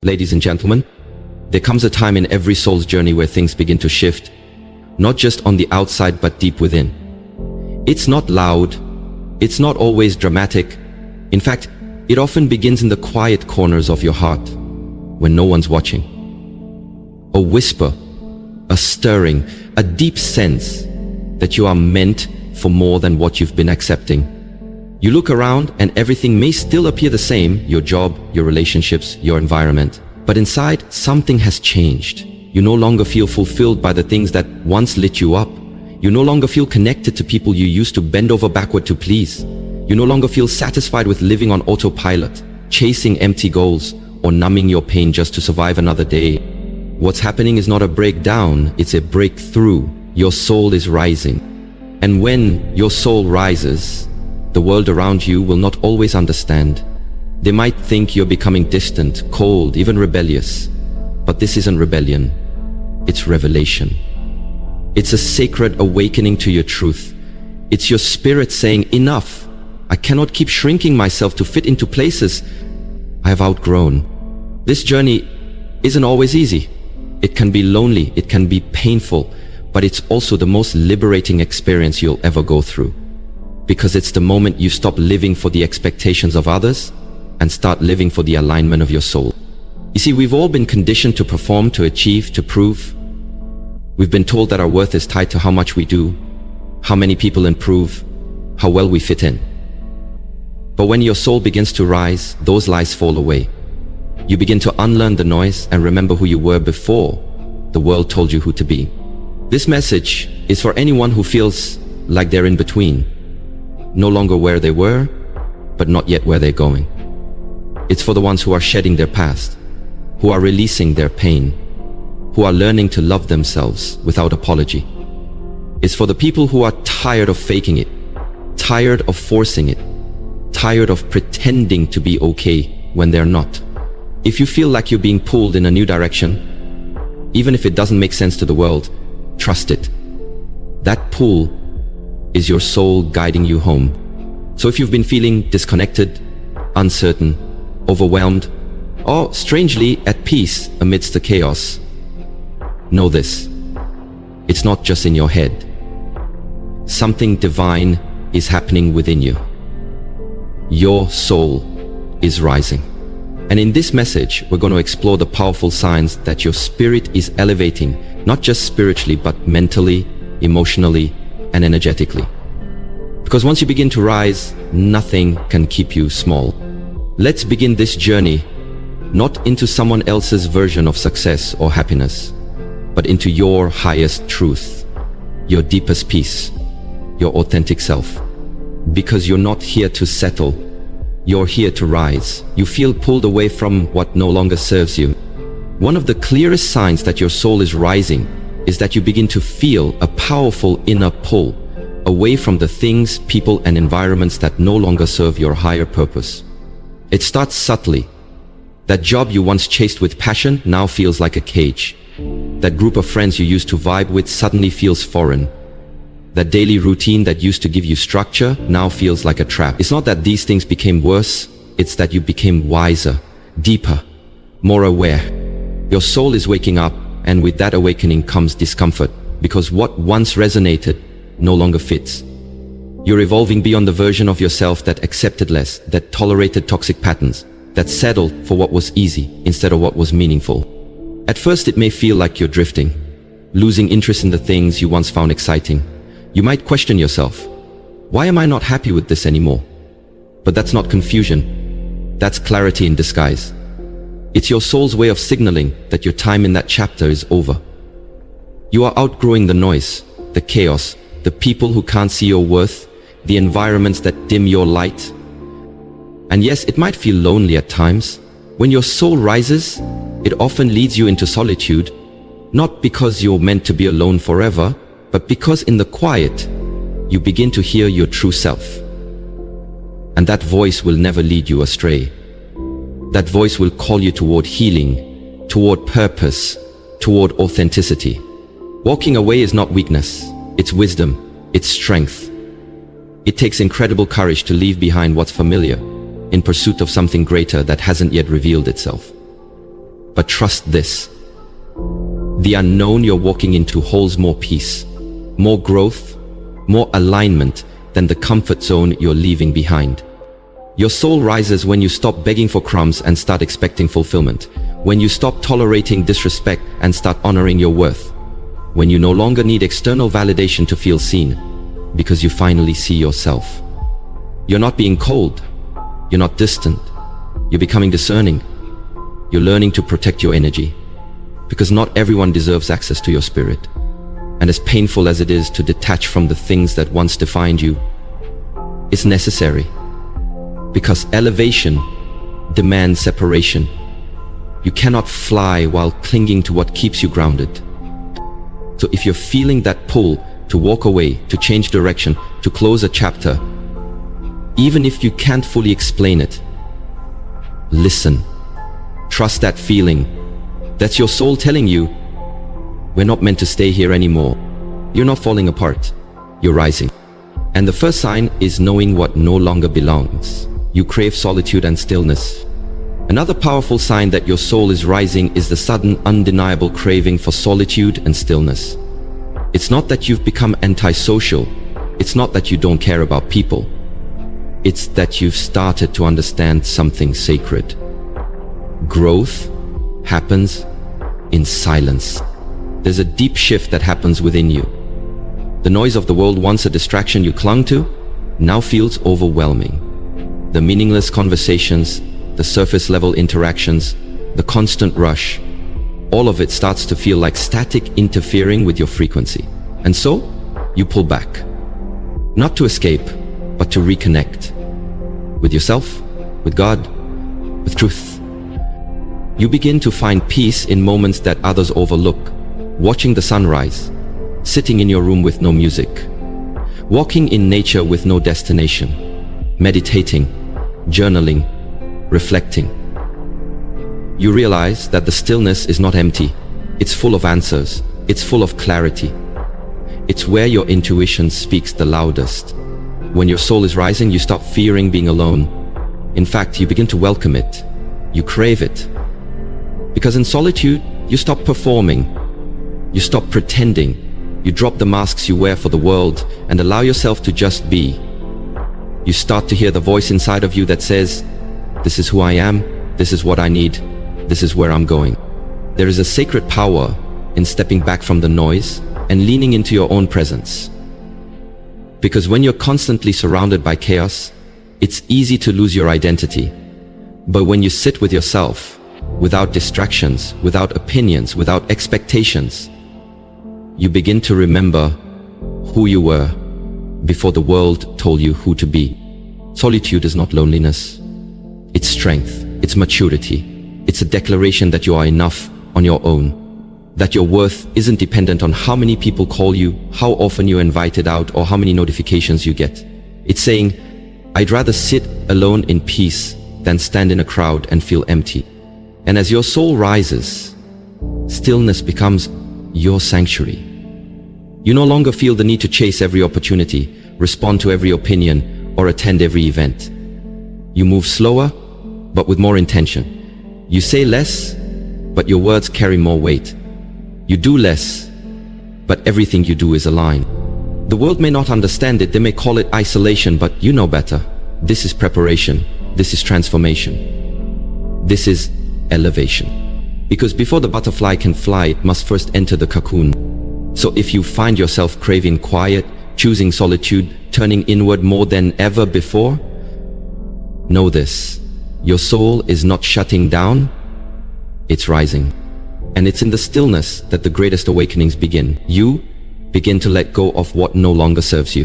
Ladies and gentlemen, there comes a time in every soul's journey where things begin to shift, not just on the outside but deep within. It's not loud, it's not always dramatic. In fact, it often begins in the quiet corners of your heart, when no one's watching. A whisper, a stirring, a deep sense that you are meant for more than what you've been accepting. You look around and everything may still appear the same, your job, your relationships, your environment. But inside, something has changed. You no longer feel fulfilled by the things that once lit you up. You no longer feel connected to people you used to bend over backward to please. You no longer feel satisfied with living on autopilot, chasing empty goals, or numbing your pain just to survive another day. What's happening is not a breakdown, it's a breakthrough. Your soul is rising. And when your soul rises, the world around you will not always understand. They might think you're becoming distant, cold, even rebellious. But this isn't rebellion, it's revelation. It's a sacred awakening to your truth. It's your spirit saying, enough. I cannot keep shrinking myself to fit into places I have outgrown. This journey isn't always easy. It can be lonely, it can be painful, but it's also the most liberating experience you'll ever go through. Because it's the moment you stop living for the expectations of others and start living for the alignment of your soul. You see, we've all been conditioned to perform, to achieve, to prove. We've been told that our worth is tied to how much we do, how many people improve, how well we fit in. But when your soul begins to rise, those lies fall away. You begin to unlearn the noise and remember who you were before the world told you who to be. This message is for anyone who feels like they're in between. No longer where they were, but not yet where they're going. It's for the ones who are shedding their past, who are releasing their pain, who are learning to love themselves without apology. It's for the people who are tired of faking it, tired of forcing it, tired of pretending to be okay when they're not. If you feel like you're being pulled in a new direction, even if it doesn't make sense to the world, trust it. That pull is your soul guiding you home. So if you've been feeling disconnected, uncertain, overwhelmed, or strangely at peace amidst the chaos, know this. It's not just in your head. Something divine is happening within you. Your soul is rising. And in this message, we're going to explore the powerful signs that your spirit is elevating, not just spiritually, but mentally, emotionally, and energetically. Because once you begin to rise, nothing can keep you small. Let's begin this journey, not into someone else's version of success or happiness, but into your highest truth, your deepest peace, your authentic self. Because you're not here to settle, you're here to rise. You feel pulled away from what no longer serves you. One of the clearest signs that your soul is rising is that you begin to feel a powerful inner pull away from the things, people, and environments that no longer serve your higher purpose. It starts subtly. That job you once chased with passion now feels like a cage. That group of friends you used to vibe with suddenly feels foreign. That daily routine that used to give you structure now feels like a trap. It's not that these things became worse, it's that you became wiser, deeper, more aware. Your soul is waking up, and with that awakening comes discomfort, because what once resonated no longer fits. You're evolving beyond the version of yourself that accepted less, that tolerated toxic patterns, that settled for what was easy instead of what was meaningful. At first it may feel like you're drifting, losing interest in the things you once found exciting. You might question yourself, why am I not happy with this anymore? But that's not confusion, that's clarity in disguise. It's your soul's way of signaling that your time in that chapter is over. You are outgrowing the noise, the chaos, the people who can't see your worth, the environments that dim your light. And yes, it might feel lonely at times. When your soul rises, it often leads you into solitude, not because you're meant to be alone forever, but because in the quiet, you begin to hear your true self. And that voice will never lead you astray. That voice will call you toward healing, toward purpose, toward authenticity. Walking away is not weakness, it's wisdom, it's strength. It takes incredible courage to leave behind what's familiar, in pursuit of something greater that hasn't yet revealed itself. But trust this. The unknown you're walking into holds more peace, more growth, more alignment than the comfort zone you're leaving behind. Your soul rises when you stop begging for crumbs and start expecting fulfillment. When you stop tolerating disrespect and start honoring your worth. When you no longer need external validation to feel seen, because you finally see yourself. You're not being cold. You're not distant. You're becoming discerning. You're learning to protect your energy. Because not everyone deserves access to your spirit. And as painful as it is to detach from the things that once defined you, it's necessary. Because elevation demands separation. You cannot fly while clinging to what keeps you grounded. So if you're feeling that pull to walk away, to change direction, to close a chapter, even if you can't fully explain it, listen. Trust that feeling. That's your soul telling you, we're not meant to stay here anymore. You're not falling apart. You're rising. And the first sign is knowing what no longer belongs. You crave solitude and stillness. Another powerful sign that your soul is rising is the sudden, undeniable craving for solitude and stillness. It's not that you've become antisocial. It's not that you don't care about people. It's that you've started to understand something sacred. Growth happens in silence. There's a deep shift that happens within you. The noise of the world, once a distraction you clung to, now feels overwhelming. The meaningless conversations, the surface level interactions, the constant rush, all of it starts to feel like static interfering with your frequency. And so, you pull back. Not to escape, but to reconnect. With yourself, with God, with truth. You begin to find peace in moments that others overlook. Watching the sunrise, sitting in your room with no music, walking in nature with no destination, meditating, journaling, reflecting. You realize that the stillness is not empty. It's full of answers. It's full of clarity. It's where your intuition speaks the loudest. When your soul is rising, you stop fearing being alone. In fact, you begin to welcome it. You crave it. Because in solitude, you stop performing. You stop pretending. You drop the masks you wear for the world and allow yourself to just be. You start to hear the voice inside of you that says, this is who I am, this is what I need, this is where I'm going. There is a sacred power in stepping back from the noise and leaning into your own presence. Because when you're constantly surrounded by chaos, it's easy to lose your identity. But when you sit with yourself, without distractions, without opinions, without expectations, you begin to remember who you were before the world told you who to be. Solitude is not loneliness. It's strength. It's maturity. It's a declaration that you are enough on your own. That your worth isn't dependent on how many people call you, how often you're invited out, or how many notifications you get. It's saying, I'd rather sit alone in peace than stand in a crowd and feel empty. And as your soul rises, stillness becomes your sanctuary. You no longer feel the need to chase every opportunity, respond to every opinion, or attend every event. You move slower, but with more intention. You say less, but your words carry more weight. You do less, but everything you do is aligned. The world may not understand it, they may call it isolation, but you know better. This is preparation. This is transformation. This is elevation. Because before the butterfly can fly, it must first enter the cocoon. So if you find yourself craving quiet, choosing solitude, turning inward more than ever before, know this. Your soul is not shutting down, it's rising. And it's in the stillness that the greatest awakenings begin. You begin to let go of what no longer serves you.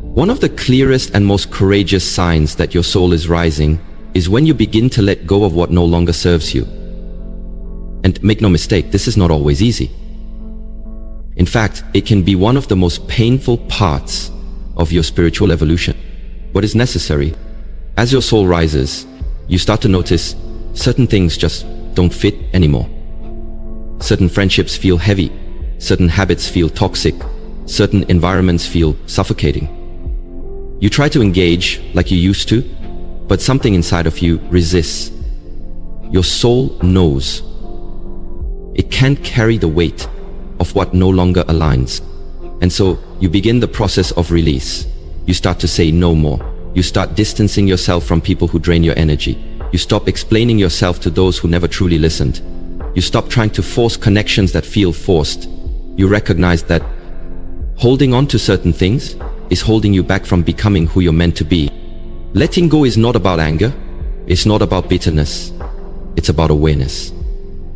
One of the clearest and most courageous signs that your soul is rising is when you begin to let go of what no longer serves you. And make no mistake, this is not always easy. In fact, it can be one of the most painful parts of your spiritual evolution. What is necessary? As your soul rises, you start to notice certain things just don't fit anymore. Certain friendships feel heavy. Certain habits feel toxic. Certain environments feel suffocating. You try to engage like you used to, but something inside of you resists. Your soul knows. It can't carry the weight of what no longer aligns. And so you begin the process of release. You start to say no more. You start distancing yourself from people who drain your energy. You stop explaining yourself to those who never truly listened. You stop trying to force connections that feel forced. You recognize that holding on to certain things is holding you back from becoming who you're meant to be. Letting go is not about anger. It's not about bitterness. It's about awareness.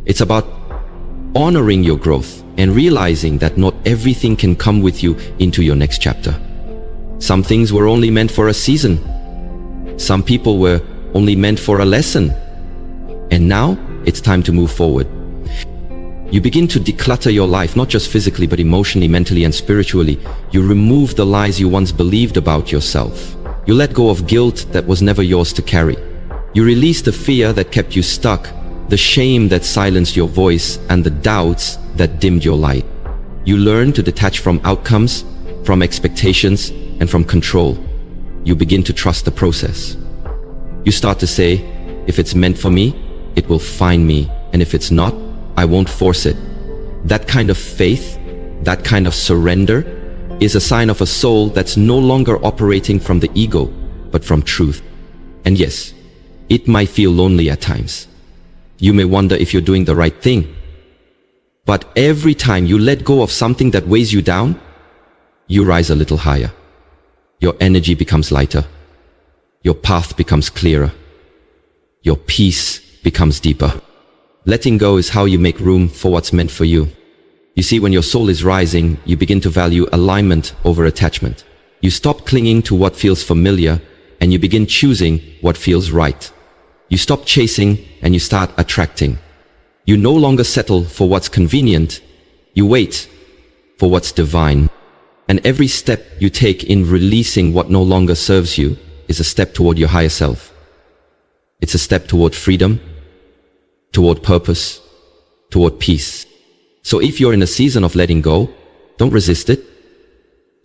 It's about honoring your growth and realizing that not everything can come with you into your next chapter. Some things were only meant for a season. Some people were only meant for a lesson. And now it's time to move forward. You begin to declutter your life, not just physically, but emotionally, mentally, and spiritually. You remove the lies you once believed about yourself. You let go of guilt that was never yours to carry. You release the fear that kept you stuck, the shame that silenced your voice, and the doubts that dimmed your light. You learn to detach from outcomes, from expectations, and from control. You begin to trust the process. You start to say, if it's meant for me, it will find me, and if it's not, I won't force it. That kind of faith, that kind of surrender, is a sign of a soul that's no longer operating from the ego, but from truth. And yes, it might feel lonely at times. You may wonder if you're doing the right thing. But every time you let go of something that weighs you down, you rise a little higher. Your energy becomes lighter. Your path becomes clearer. Your peace becomes deeper. Letting go is how you make room for what's meant for you. You see, when your soul is rising, you begin to value alignment over attachment. You stop clinging to what feels familiar, and you begin choosing what feels right. You stop chasing and you start attracting. You no longer settle for what's convenient. You wait for what's divine. And every step you take in releasing what no longer serves you is a step toward your higher self. It's a step toward freedom, toward purpose, toward peace. So if you're in a season of letting go, don't resist it.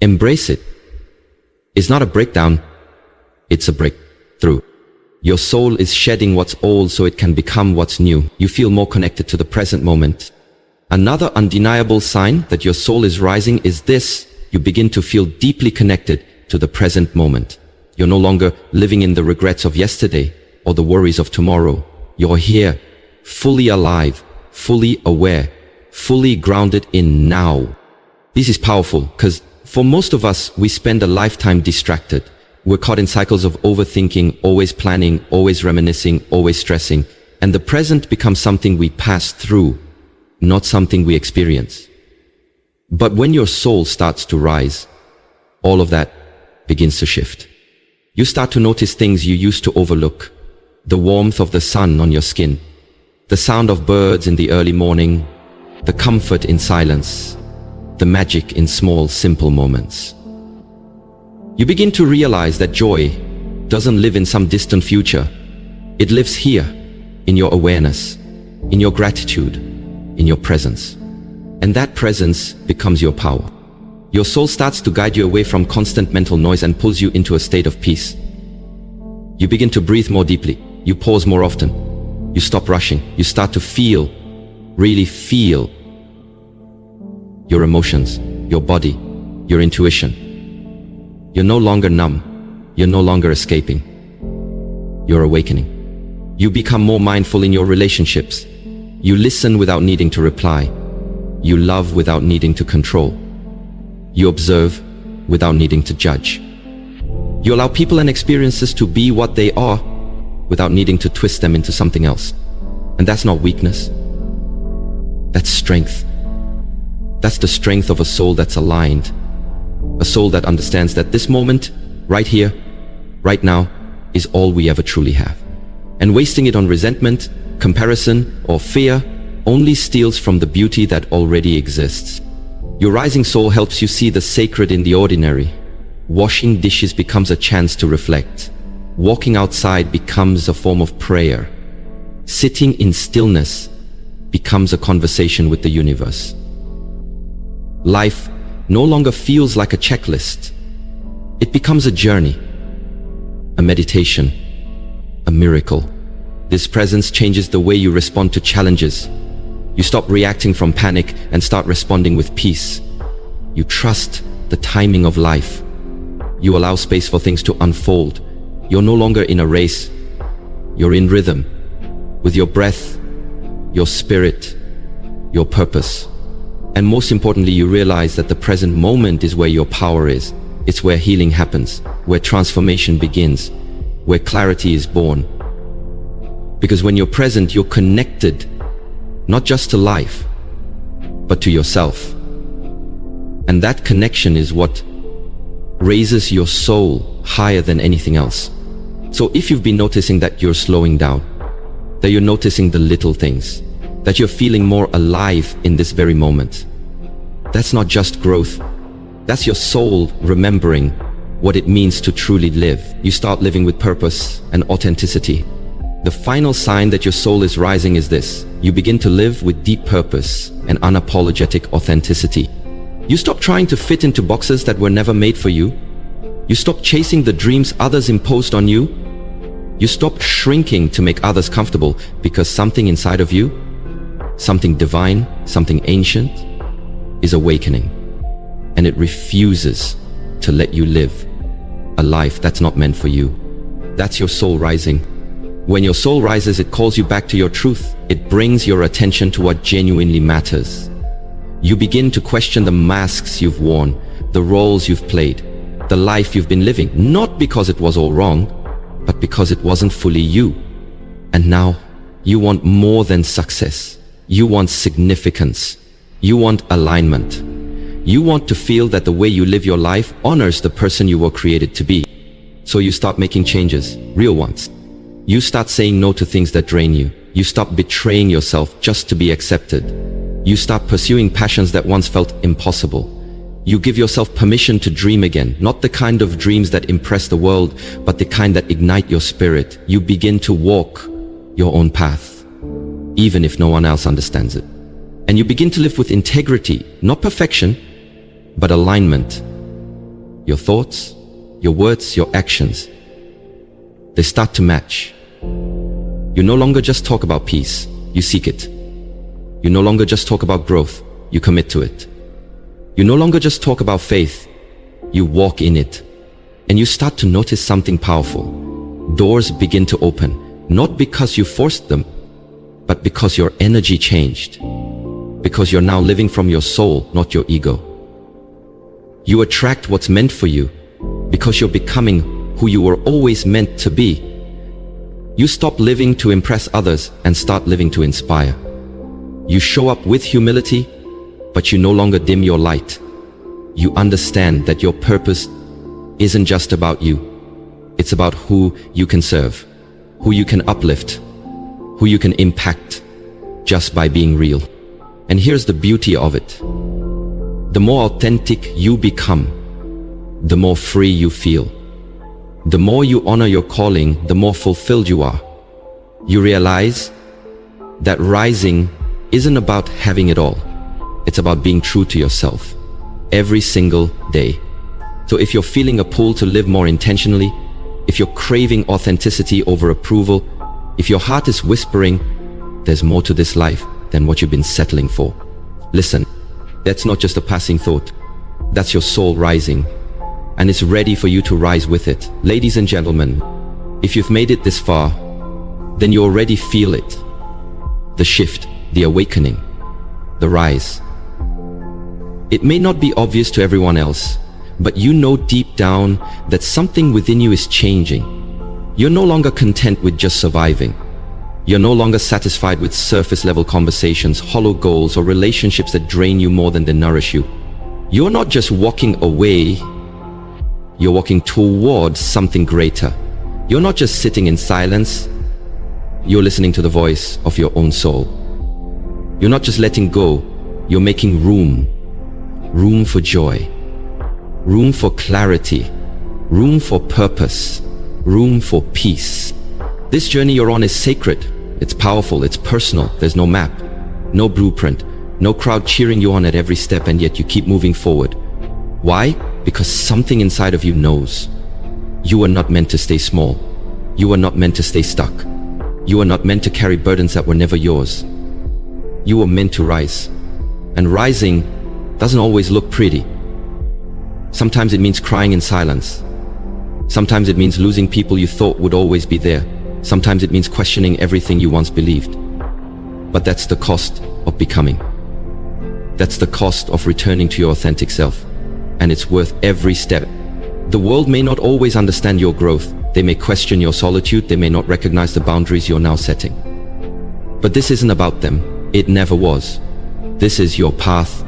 Embrace it. It's not a breakdown, it's a breakthrough. Your soul is shedding what's old so it can become what's new. You feel more connected to the present moment. Another undeniable sign that your soul is rising is this: you begin to feel deeply connected to the present moment. You're no longer living in the regrets of yesterday or the worries of tomorrow. You're here, fully alive, fully aware, fully grounded in now. This is powerful because for most of us, we spend a lifetime distracted. We're caught in cycles of overthinking, always planning, always reminiscing, always stressing. And the present becomes something we pass through, not something we experience. But when your soul starts to rise, all of that begins to shift. You start to notice things you used to overlook. The warmth of the sun on your skin, the sound of birds in the early morning, the comfort in silence, the magic in small, simple moments. You begin to realize that joy doesn't live in some distant future. It lives here, in your awareness, in your gratitude, in your presence. And that presence becomes your power. Your soul starts to guide you away from constant mental noise and pulls you into a state of peace. You begin to breathe more deeply. You pause more often. You stop rushing. You start to feel, really feel your emotions, your body, your intuition. You're no longer numb. You're no longer escaping. You're awakening. You become more mindful in your relationships. You listen without needing to reply. You love without needing to control. You observe without needing to judge. You allow people and experiences to be what they are without needing to twist them into something else. And that's not weakness. That's strength. That's the strength of a soul that's aligned. A soul that understands that this moment, right here, right now, is all we ever truly have. And wasting it on resentment, comparison, or fear only steals from the beauty that already exists. Your rising soul helps you see the sacred in the ordinary. Washing dishes becomes a chance to reflect. Walking outside becomes a form of prayer. Sitting in stillness becomes a conversation with the universe. Life no longer feels like a checklist. It becomes a journey, a meditation, a miracle. This presence changes the way you respond to challenges. You stop reacting from panic and start responding with peace. You trust the timing of life. You allow space for things to unfold. You're no longer in a race. You're in rhythm with your breath, your spirit, your purpose. And most importantly, you realize that the present moment is where your power is. It's where healing happens, where transformation begins, where clarity is born. Because when you're present, you're connected, not just to life, but to yourself. And that connection is what raises your soul higher than anything else. So if you've been noticing that you're slowing down, that you're noticing the little things, that you're feeling more alive in this very moment, that's not just growth. That's your soul remembering what it means to truly live. You start living with purpose and authenticity. The final sign that your soul is rising is this: you begin to live with deep purpose and unapologetic authenticity. You stop trying to fit into boxes that were never made for you. You stop chasing the dreams others imposed on you. You stop shrinking to make others comfortable, because something inside of you, something divine, something ancient, is awakening. And it refuses to let you live a life that's not meant for you. That's your soul rising. When your soul rises, it calls you back to your truth. It brings your attention to what genuinely matters. You begin to question the masks you've worn, the roles you've played, the life you've been living, not because it was all wrong, but because it wasn't fully you. And now, you want more than success. You want significance. You want alignment. You want to feel that the way you live your life honors the person you were created to be. So you start making changes, real ones. You start saying no to things that drain you. You stop betraying yourself just to be accepted. You start pursuing passions that once felt impossible. You give yourself permission to dream again, not the kind of dreams that impress the world, but the kind that ignite your spirit. You begin to walk your own path, even if no one else understands it. And you begin to live with integrity, not perfection, but alignment. Your thoughts, your words, your actions, they start to match. You no longer just talk about peace, you seek it. You no longer just talk about growth, you commit to it. You no longer just talk about faith, you walk in it. And you start to notice something powerful. Doors begin to open, not because you forced them, but because your energy changed. Because you're now living from your soul, not your ego. You attract what's meant for you, because you're becoming who you were always meant to be. You stop living to impress others and start living to inspire. You show up with humility, but you no longer dim your light. You understand that your purpose isn't just about you. It's about who you can serve, who you can uplift, who you can impact just by being real. And here's the beauty of it. The more authentic you become, the more free you feel. The more you honor your calling, the more fulfilled you are. You realize that rising isn't about having it all. It's about being true to yourself every single day. So if you're feeling a pull to live more intentionally, if you're craving authenticity over approval, if your heart is whispering, there's more to this life than what you've been settling for, listen, that's not just a passing thought. That's your soul rising, and it's ready for you to rise with it. Ladies and gentlemen, if you've made it this far, then you already feel it. The shift, the awakening, the rise. It may not be obvious to everyone else, but you know deep down that something within you is changing. You're no longer content with just surviving. You're no longer satisfied with surface-level conversations, hollow goals, or relationships that drain you more than they nourish you. You're not just walking away, you're walking towards something greater. You're not just sitting in silence, you're listening to the voice of your own soul. You're not just letting go, you're making room. Room for joy, room for clarity, room for purpose, room for peace. This journey you're on is sacred. It's powerful, it's personal. There's no map, no blueprint, no crowd cheering you on at every step, and yet you keep moving forward. Why? Because something inside of you knows. You are not meant to stay small. You are not meant to stay stuck. You are not meant to carry burdens that were never yours. You were meant to rise. And rising doesn't always look pretty. Sometimes it means crying in silence. Sometimes it means losing people you thought would always be there. Sometimes it means questioning everything you once believed. But that's the cost of becoming. That's the cost of returning to your authentic self. And it's worth every step. The world may not always understand your growth. They may question your solitude. They may not recognize the boundaries you're now setting. But this isn't about them. It never was. This is your path,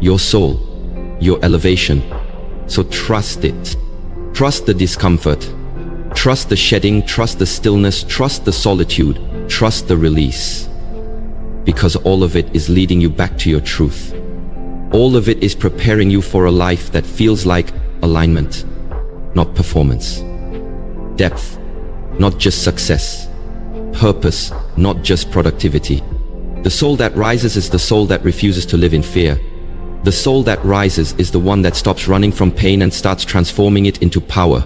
your soul, your elevation. So trust it. Trust the discomfort. Trust the shedding. Trust the stillness. Trust the solitude. Trust the release. Because all of it is leading you back to your truth. All of it is preparing you for a life that feels like alignment, not performance. Depth, not just success. Purpose, not just productivity. The soul that rises is the soul that refuses to live in fear. The soul that rises is the one that stops running from pain and starts transforming it into power.